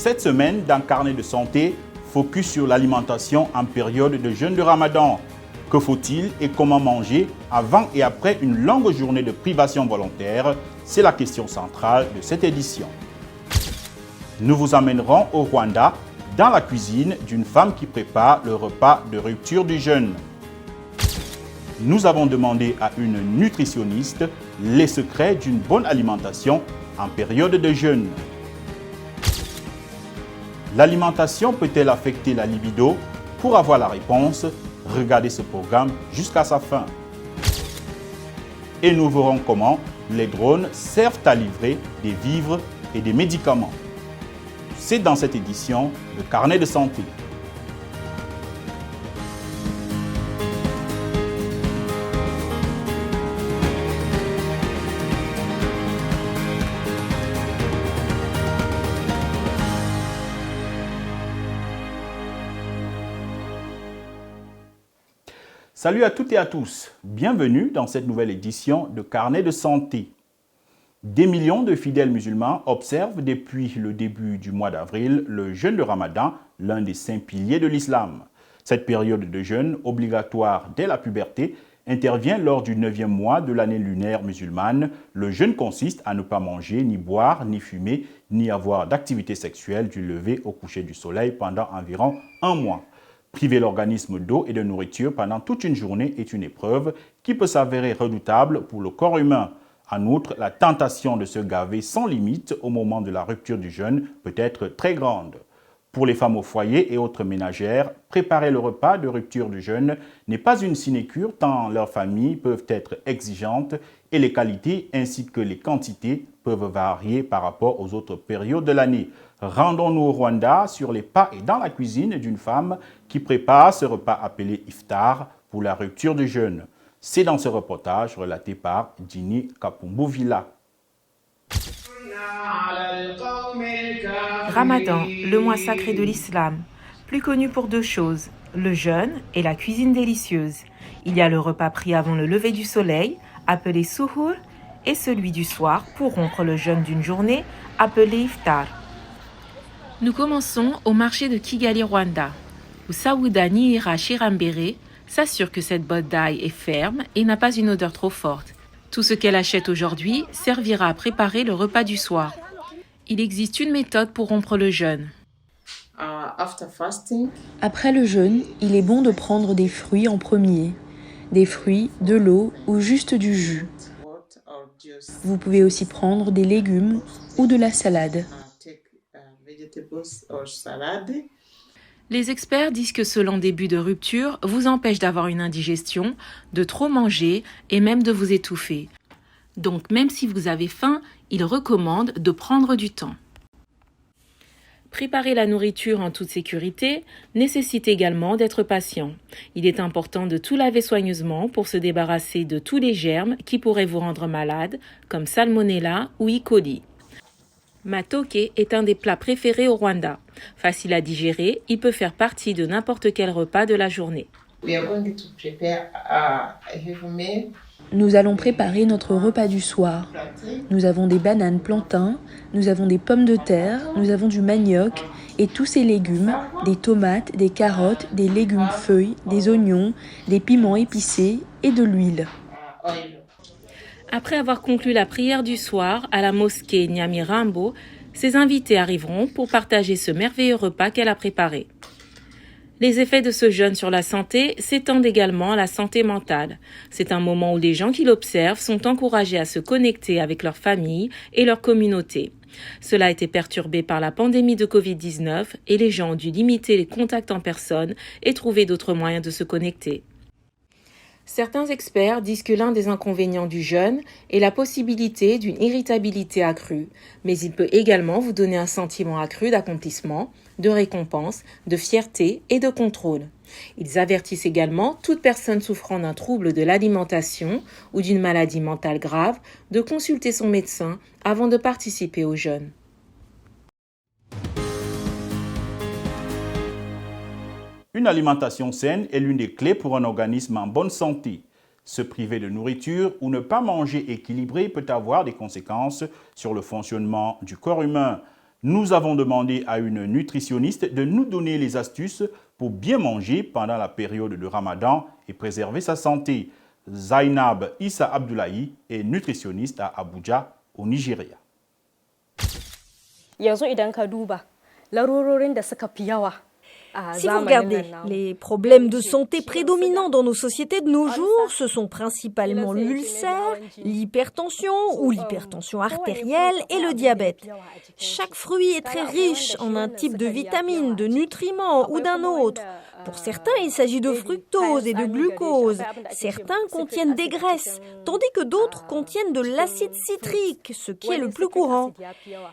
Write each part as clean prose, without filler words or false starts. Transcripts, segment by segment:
Cette semaine, dans Carnet de santé, focus sur l'alimentation en période de jeûne de Ramadan. Que faut-il et comment manger avant et après une longue journée de privation volontaire? C'est la question centrale de cette édition. Nous vous emmènerons au Rwanda, dans la cuisine d'une femme qui prépare le repas de rupture du jeûne. Nous avons demandé à une nutritionniste les secrets d'une bonne alimentation en période de jeûne. L'alimentation peut-elle affecter la libido? Pour avoir la réponse, regardez ce programme jusqu'à sa fin. Et nous verrons comment les drones servent à livrer des vivres et des médicaments. C'est dans cette édition de Carnet de santé. Salut à toutes et à tous, bienvenue dans cette nouvelle édition de Carnet de santé. Des millions de fidèles musulmans observent depuis le début du mois d'avril le jeûne de Ramadan, l'un des 5 piliers de l'islam. Cette période de jeûne, obligatoire dès la puberté, intervient lors du 9e mois de l'année lunaire musulmane. Le jeûne consiste à ne pas manger, ni boire, ni fumer, ni avoir d'activité sexuelle du lever au coucher du soleil pendant environ un mois. Priver l'organisme d'eau et de nourriture pendant toute une journée est une épreuve qui peut s'avérer redoutable pour le corps humain. En outre, la tentation de se gaver sans limite au moment de la rupture du jeûne peut être très grande. Pour les femmes au foyer et autres ménagères, préparer le repas de rupture du jeûne n'est pas une sinécure tant leurs familles peuvent être exigeantes et les qualités ainsi que les quantités peuvent varier par rapport aux autres périodes de l'année. Rendons-nous au Rwanda sur les pas et dans la cuisine d'une femme qui prépare ce repas appelé iftar pour la rupture du jeûne. C'est dans ce reportage relaté par Dini Kapumbuvila. Ramadan, le mois sacré de l'islam, plus connu pour 2 choses, le jeûne et la cuisine délicieuse. Il y a le repas pris avant le lever du soleil, appelé suhoor, et celui du soir pour rompre le jeûne d'une journée, appelé iftar. Nous commençons au marché de Kigali, Rwanda, où Saoudani Ira Shirambere s'assure que cette botte d'ail est ferme et n'a pas une odeur trop forte. Tout ce qu'elle achète aujourd'hui servira à préparer le repas du soir. Il existe une méthode pour rompre le jeûne. Après le jeûne, il est bon de prendre des fruits en premier. Des fruits, de l'eau ou juste du jus. Vous pouvez aussi prendre des légumes ou de la salade. Les experts disent que ce lent début de rupture vous empêche d'avoir une indigestion, de trop manger et même de vous étouffer. Donc même si vous avez faim, ils recommandent de prendre du temps. Préparer la nourriture en toute sécurité nécessite également d'être patient. Il est important de tout laver soigneusement pour se débarrasser de tous les germes qui pourraient vous rendre malade, comme Salmonella ou E. coli. Matoke est un des plats préférés au Rwanda. Facile à digérer, il peut faire partie de n'importe quel repas de la journée. Nous allons préparer notre repas du soir. Nous avons des bananes plantains, nous avons des pommes de terre, nous avons du manioc et tous ces légumes, des tomates, des carottes, des légumes feuilles, des oignons, des piments épicés et de l'huile. Après avoir conclu la prière du soir à la mosquée Nyamirambo, ses invités arriveront pour partager ce merveilleux repas qu'elle a préparé. Les effets de ce jeûne sur la santé s'étendent également à la santé mentale. C'est un moment où les gens qui l'observent sont encouragés à se connecter avec leur famille et leur communauté. Cela a été perturbé par la pandémie de Covid-19 et les gens ont dû limiter les contacts en personne et trouver d'autres moyens de se connecter. Certains experts disent que l'un des inconvénients du jeûne est la possibilité d'une irritabilité accrue, mais il peut également vous donner un sentiment accru d'accomplissement, de récompense, de fierté et de contrôle. Ils avertissent également toute personne souffrant d'un trouble de l'alimentation ou d'une maladie mentale grave de consulter son médecin avant de participer au jeûne. Une alimentation saine est l'une des clés pour un organisme en bonne santé. Se priver de nourriture ou ne pas manger équilibré peut avoir des conséquences sur le fonctionnement du corps humain. Nous avons demandé à une nutritionniste de nous donner les astuces pour bien manger pendant la période de Ramadan et préserver sa santé. Zainab Issa Abdoulaye est nutritionniste à Abuja, au Nigeria. Si vous regardez, les problèmes de santé prédominants dans nos sociétés de nos jours, ce sont principalement l'ulcère, l'hypertension ou l'hypertension artérielle et le diabète. Chaque fruit est très riche en un type de vitamine, de nutriments ou d'un autre. Pour certains, il s'agit de fructose et de glucose. Certains contiennent des graisses, tandis que d'autres contiennent de l'acide citrique, ce qui est le plus courant.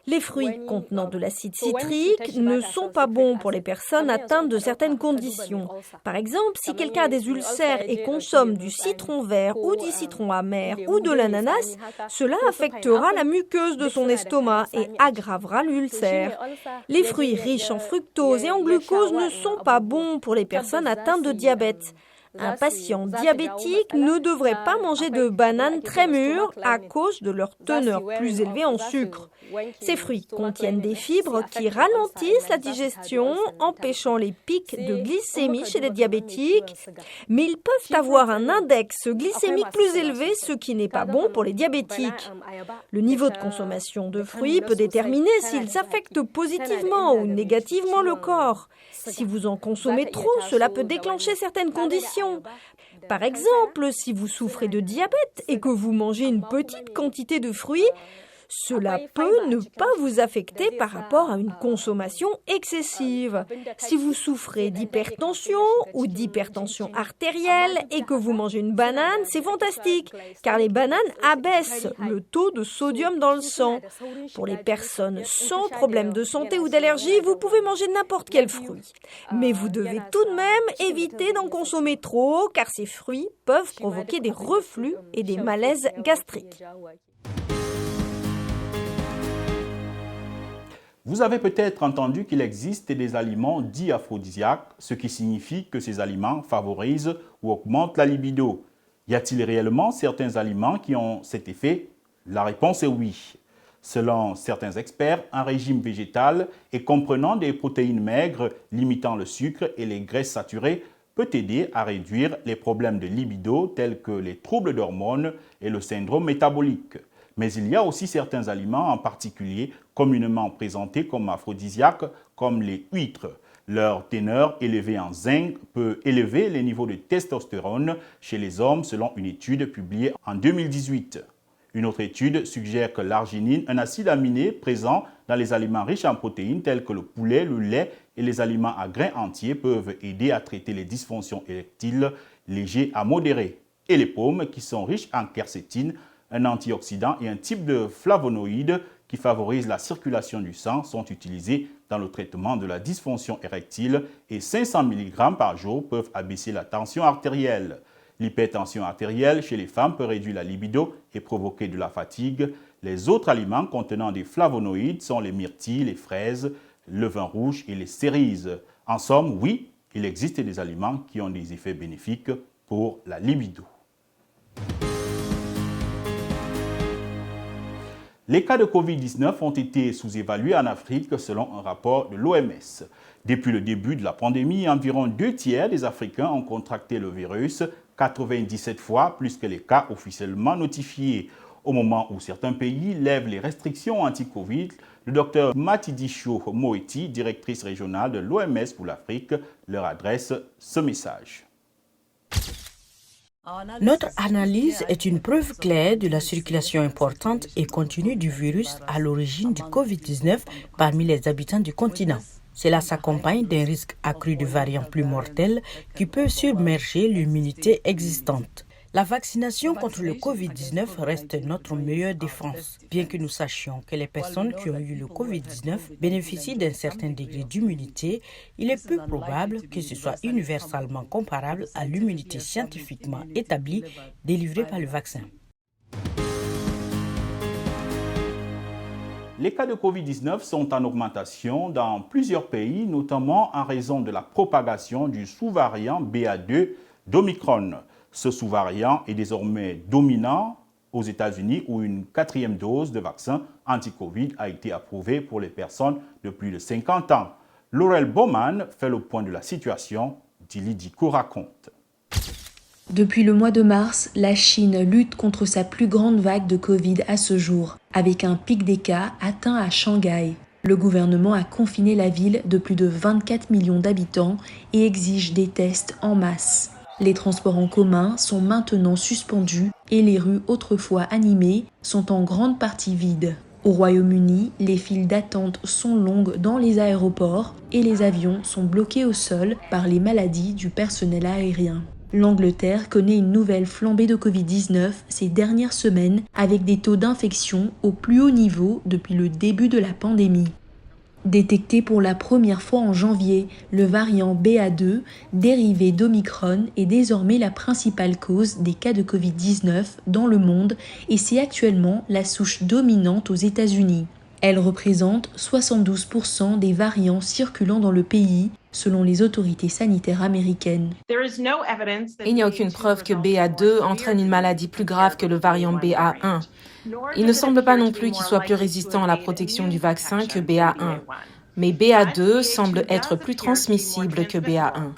Les fruits contenant de l'acide citrique ne sont pas bons pour les personnes atteintes de certaines conditions. Par exemple, si quelqu'un a des ulcères et consomme du citron vert ou du citron amer ou de l'ananas, cela affectera la muqueuse de son estomac et aggravera l'ulcère. Les fruits riches en fructose et en glucose ne sont pas bons pour les personnes atteintes de diabète. Un patient diabétique ne devrait pas manger de bananes très mûres à cause de leur teneur plus élevée en sucre. Ces fruits contiennent des fibres qui ralentissent la digestion, empêchant les pics de glycémie chez les diabétiques, mais ils peuvent avoir un index glycémique plus élevé, ce qui n'est pas bon pour les diabétiques. Le niveau de consommation de fruits peut déterminer s'ils affectent positivement ou négativement le corps. Si vous en consommez trop, cela peut déclencher certaines conditions. Par exemple, si vous souffrez de diabète et que vous mangez une petite quantité de fruits, cela peut ne pas vous affecter par rapport à une consommation excessive. Si vous souffrez d'hypertension ou d'hypertension artérielle et que vous mangez une banane, c'est fantastique, car les bananes abaissent le taux de sodium dans le sang. Pour les personnes sans problème de santé ou d'allergie, vous pouvez manger n'importe quel fruit. Mais vous devez tout de même éviter d'en consommer trop, car ces fruits peuvent provoquer des reflux et des malaises gastriques. Vous avez peut-être entendu qu'il existe des aliments dits aphrodisiaques, ce qui signifie que ces aliments favorisent ou augmentent la libido. Y a-t-il réellement certains aliments qui ont cet effet? La réponse est oui. Selon certains experts, un régime végétal et comprenant des protéines maigres, limitant le sucre et les graisses saturées, peut aider à réduire les problèmes de libido tels que les troubles d'hormones et le syndrome métabolique. Mais il y a aussi certains aliments en particulier communément présentés comme aphrodisiaques, comme les huîtres. Leur teneur élevée en zinc peut élever les niveaux de testostérone chez les hommes selon une étude publiée en 2018. Une autre étude suggère que l'arginine, un acide aminé présent dans les aliments riches en protéines tels que le poulet, le lait et les aliments à grains entiers peuvent aider à traiter les dysfonctions érectiles légers à modérées. Et les pommes, qui sont riches en quercétine, un antioxydant et un type de flavonoïde qui favorise la circulation du sang sont utilisés dans le traitement de la dysfonction érectile et 500 mg par jour peuvent abaisser la tension artérielle. L'hypertension artérielle chez les femmes peut réduire la libido et provoquer de la fatigue. Les autres aliments contenant des flavonoïdes sont les myrtilles, les fraises, le vin rouge et les cerises. En somme, oui, il existe des aliments qui ont des effets bénéfiques pour la libido. Les cas de Covid-19 ont été sous-évalués en Afrique selon un rapport de l'OMS. Depuis le début de la pandémie, environ 2/3 des Africains ont contracté le virus, 97 fois plus que les cas officiellement notifiés. Au moment où certains pays lèvent les restrictions anti-Covid, le docteur Matidisho Moeti, directrice régionale de l'OMS pour l'Afrique, leur adresse ce message. Notre analyse est une preuve claire de la circulation importante et continue du virus à l'origine du Covid-19 parmi les habitants du continent. Cela s'accompagne d'un risque accru de variants plus mortels qui peuvent submerger l'immunité existante. La vaccination contre le Covid-19 reste notre meilleure défense. Bien que nous sachions que les personnes qui ont eu le Covid-19 bénéficient d'un certain degré d'immunité, il est peu probable que ce soit universellement comparable à l'immunité scientifiquement établie délivrée par le vaccin. Les cas de Covid-19 sont en augmentation dans plusieurs pays, notamment en raison de la propagation du sous-variant BA2 d'Omicron. Ce sous-variant est désormais dominant aux États-Unis où une 4e dose de vaccin anti-Covid a été approuvée pour les personnes de plus de 50 ans. Laurel Bowman fait le point de la situation. Dili Diko raconte. Depuis le mois de mars, la Chine lutte contre sa plus grande vague de Covid à ce jour, avec un pic des cas atteint à Shanghai. Le gouvernement a confiné la ville de plus de 24 millions d'habitants et exige des tests en masse. Les transports en commun sont maintenant suspendus et les rues autrefois animées sont en grande partie vides. Au Royaume-Uni, les files d'attente sont longues dans les aéroports et les avions sont bloqués au sol par les maladies du personnel aérien. L'Angleterre connaît une nouvelle flambée de Covid-19 ces dernières semaines avec des taux d'infection au plus haut niveau depuis le début de la pandémie. Détecté pour la première fois en janvier, le variant BA2, dérivé d'Omicron, est désormais la principale cause des cas de Covid-19 dans le monde et c'est actuellement la souche dominante aux États-Unis. Elle représente 72% des variants circulant dans le pays, selon les autorités sanitaires américaines. Il n'y a aucune preuve que BA2 entraîne une maladie plus grave que le variant BA1. Il ne semble pas non plus qu'il soit plus résistant à la protection du vaccin que BA1. Mais BA2 semble être plus transmissible que BA1.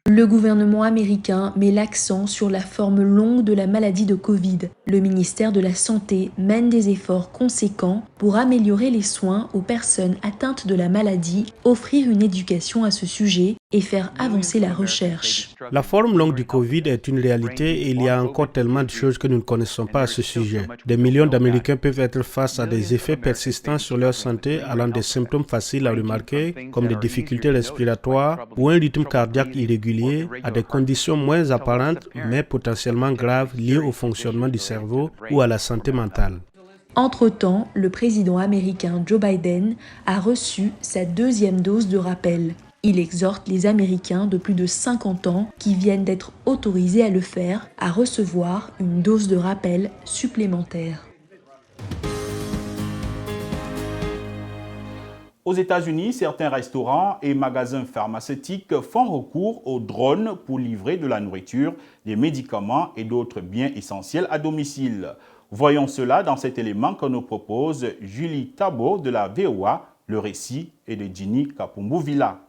Le gouvernement américain met l'accent sur la forme longue de la maladie de Covid. Le ministère de la Santé mène des efforts conséquents pour améliorer les soins aux personnes atteintes de la maladie, offrir une éducation à ce sujet et faire avancer la recherche. La forme longue du Covid est une réalité et il y a encore tellement de choses que nous ne connaissons pas à ce sujet. Des millions d'Américains peuvent être face à des effets persistants sur leur santé allant des symptômes faciles à remarquer comme des difficultés respiratoires ou un rythme cardiaque irrégulier à des conditions moins apparentes mais potentiellement graves liées au fonctionnement du cerveau ou à la santé mentale. Entre-temps, le président américain Joe Biden a reçu sa 2e dose de rappel. Il exhorte les Américains de plus de 50 ans qui viennent d'être autorisés à le faire à recevoir une dose de rappel supplémentaire. Aux États-Unis, certains restaurants et magasins pharmaceutiques font recours aux drones pour livrer de la nourriture, des médicaments et d'autres biens essentiels à domicile. Voyons cela dans cet élément que nous propose Julie Tabo de la VOA. Le récit est de Dini Kapumbu-Villa.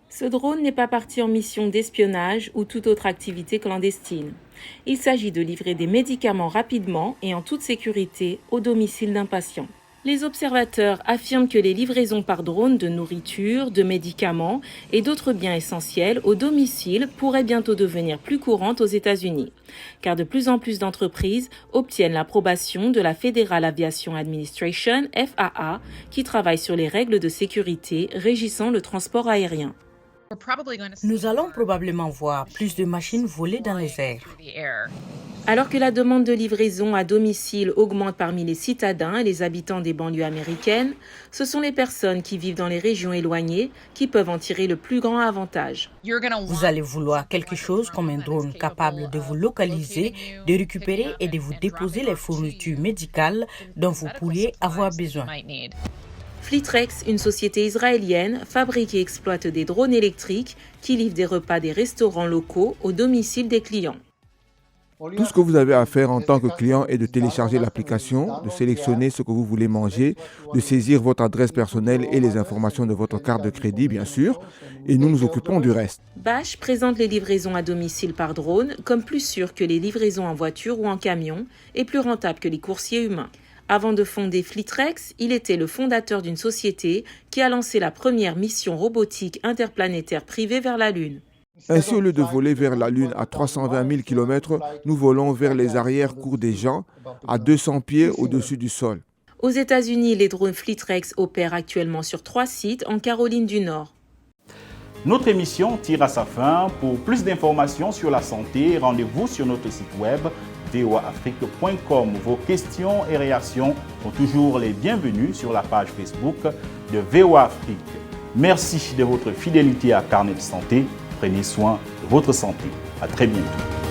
Ce drone n'est pas parti en mission d'espionnage ou toute autre activité clandestine. Il s'agit de livrer des médicaments rapidement et en toute sécurité au domicile d'un patient. Les observateurs affirment que les livraisons par drone de nourriture, de médicaments et d'autres biens essentiels au domicile pourraient bientôt devenir plus courantes aux États-Unis, car de plus en plus d'entreprises obtiennent l'approbation de la Federal Aviation Administration, FAA, qui travaille sur les règles de sécurité régissant le transport aérien. Nous allons probablement voir plus de machines voler dans les airs. Alors que la demande de livraison à domicile augmente parmi les citadins et les habitants des banlieues américaines, ce sont les personnes qui vivent dans les régions éloignées qui peuvent en tirer le plus grand avantage. Vous allez vouloir quelque chose comme un drone capable de vous localiser, de récupérer et de vous déposer les fournitures médicales dont vous pourriez avoir besoin. Fleetrex, une société israélienne, fabrique et exploite des drones électriques qui livrent des repas des restaurants locaux au domicile des clients. Tout ce que vous avez à faire en tant que client est de télécharger l'application, de sélectionner ce que vous voulez manger, de saisir votre adresse personnelle et les informations de votre carte de crédit, bien sûr, et nous nous occupons du reste. Bash présente les livraisons à domicile par drone comme plus sûres que les livraisons en voiture ou en camion et plus rentables que les coursiers humains. Avant de fonder Fleetrex, il était le fondateur d'une société qui a lancé la première mission robotique interplanétaire privée vers la Lune. Ainsi, au lieu de voler vers la Lune à 320 000 km, nous volons vers les arrière-cours des gens à 200 pieds au-dessus du sol. Aux États-Unis, les drones Fleetrex opèrent actuellement sur 3 sites en Caroline du Nord. Notre émission tire à sa fin. Pour plus d'informations sur la santé, rendez-vous sur notre site web voaafrique.com. Vos questions et réactions sont toujours les bienvenues sur la page Facebook de VOA Afrique. Merci de votre fidélité à Carnet de Santé. Prenez soin de votre santé. À très bientôt.